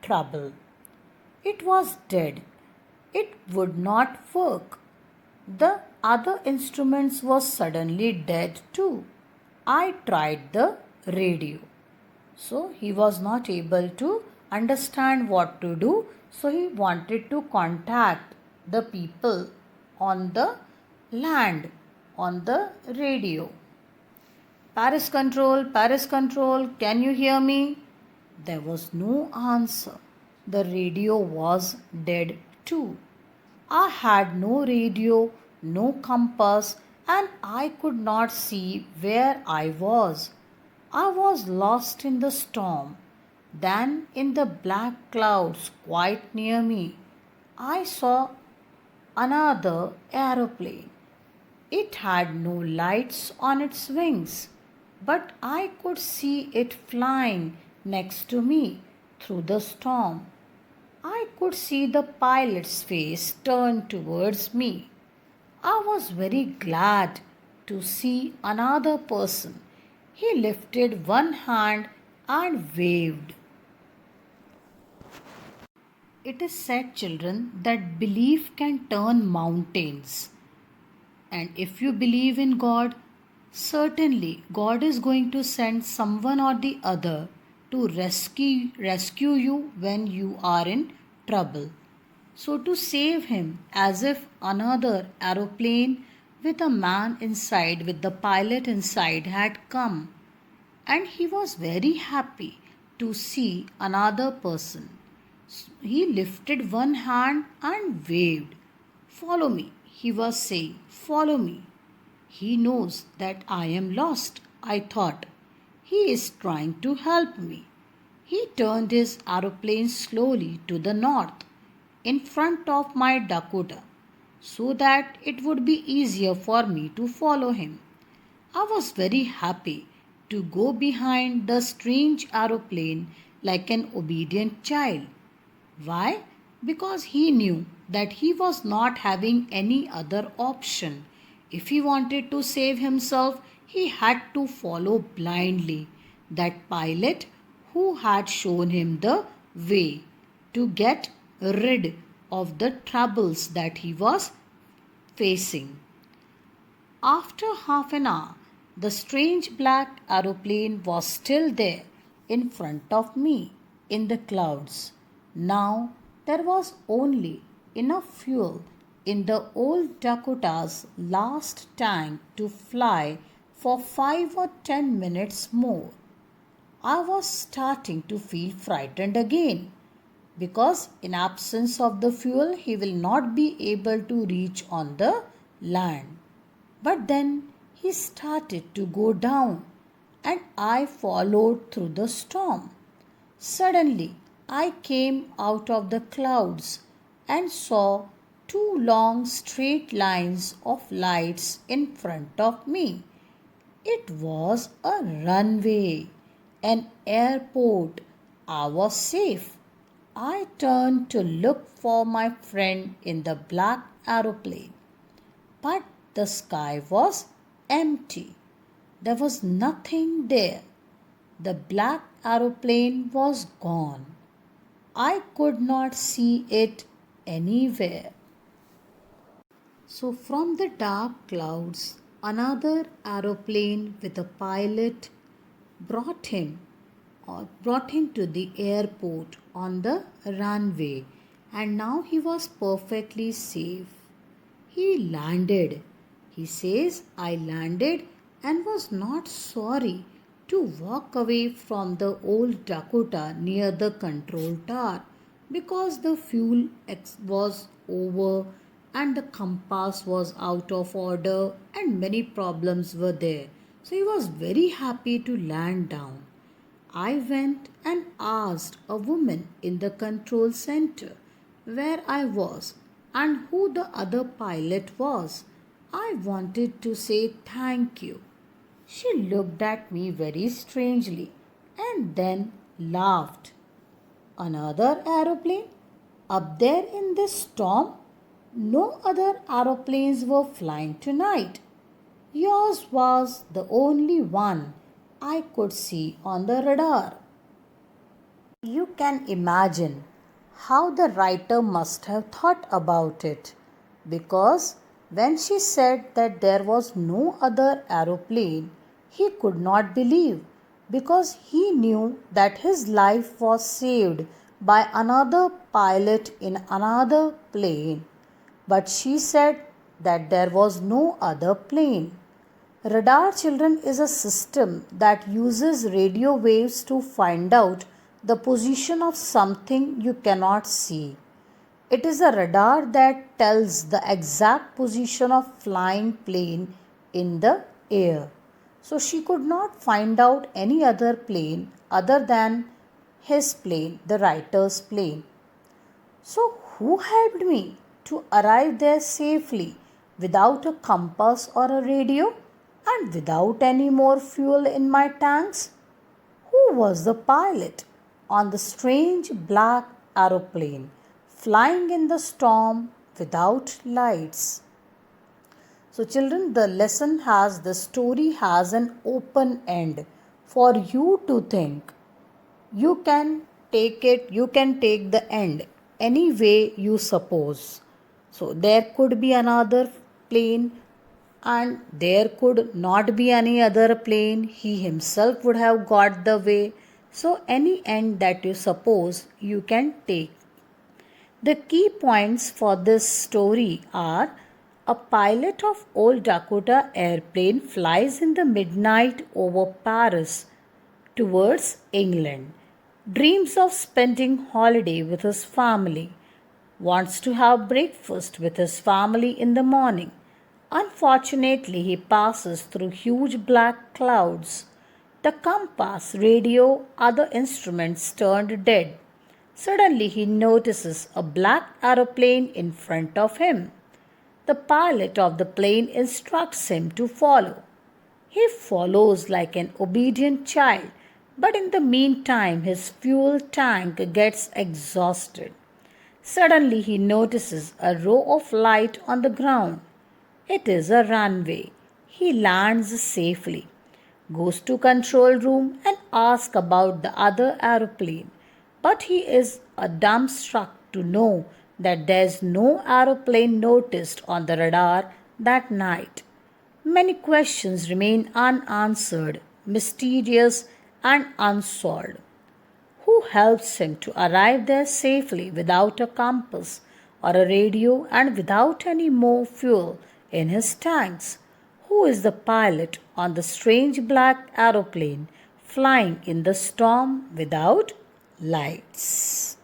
trouble. It was dead. It would not work. The other instruments were suddenly dead too. I tried the radio. So he was not able to understand what to do. So he wanted to contact the people on the land on the radio. Paris Control, can you hear me? There was no answer. The radio was dead too. I had no radio, no compass, and I could not see where I was. I was lost in the storm. Then, in the black clouds quite near me, I saw another aeroplane. It had no lights on its wings, but I could see it flying next to me through the storm. I could see the pilot's face turned towards me. I was very glad to see another person. He lifted one hand and waved. It is said, children, that belief can turn mountains. And if you believe in God, certainly God is going to send someone or the other to rescue you when you are in trouble. So to save him, as if another aeroplane with a man inside, with the pilot inside, had come, and he was very happy to see another person. He lifted one hand and waved. Follow me, he was saying, follow me. He knows that I am lost, I thought. He is trying to help me. He turned his aeroplane slowly to the north in front of my Dakota so that it would be easier for me to follow him. I was very happy to go behind the strange aeroplane like an obedient child. Why? Because he knew that he was not having any other option. If he wanted to save himself, he had to follow blindly that pilot who had shown him the way to get rid of the troubles that he was facing. After half an hour, the strange black aeroplane was still there in front of me in the clouds. Now there was only enough fuel in the old Dakota's last tank to fly for 5 or 10 minutes more. I was starting to feel frightened again because in absence of the fuel he will not be able to reach on the land. But then he started to go down and I followed through the storm. Suddenly I came out of the clouds and saw two long straight lines of lights in front of me. It was a runway, an airport. I was safe. I turned to look for my friend in the black aeroplane, but the sky was empty. There was nothing there. The black aeroplane was gone. I could not see it anywhere. So, from the dark clouds, another aeroplane with a pilot brought him to the airport on the runway, and now he was perfectly safe. He landed. He says, I landed and was not sorry to walk away from the old Dakota near the control tower because the fuel was over and the compass was out of order and many problems were there. So he was very happy to land down. I went and asked a woman in the control center where I was and who the other pilot was. I wanted to say thank you. She looked at me very strangely and then laughed. Another aeroplane? Up there in this storm? No other aeroplanes were flying tonight. Yours was the only one I could see on the radar. You can imagine how the writer must have thought about it, because when she said that there was no other aeroplane, he could not believe, because he knew that his life was saved by another pilot in another plane. But she said that there was no other plane. Radar, children, is a system that uses radio waves to find out the position of something you cannot see. It is a radar that tells the exact position of flying plane in the air. So she could not find out any other plane other than his plane, the writer's plane. So who helped me to arrive there safely without a compass or a radio and without any more fuel in my tanks? Who was the pilot on the strange black aeroplane flying in the storm without lights? So, children, the story has an open end for you to think. You can you can take the end any way you suppose. So, there could be another plane and there could not be any other plane. He himself would have got the way. So, any end that you suppose you can take. The key points for this story are: a pilot of old Dakota airplane flies in the midnight over Paris towards England, dreams of spending holiday with his family, wants to have breakfast with his family in the morning. Unfortunately, he passes through huge black clouds. The compass, radio, other instruments turned dead. Suddenly, he notices a black aeroplane in front of him. The pilot of the plane instructs him to follow. He follows like an obedient child, but in the meantime, his fuel tank gets exhausted. Suddenly, he notices a row of light on the ground. It is a runway. He lands safely, goes to control room and asks about the other aeroplane. But he is dumbstruck to know that there is no aeroplane noticed on the radar that night. Many questions remain unanswered, mysterious and unsolved. Who helps him to arrive there safely without a compass or a radio and without any more fuel in his tanks? Who is the pilot on the strange black aeroplane flying in the storm without lights?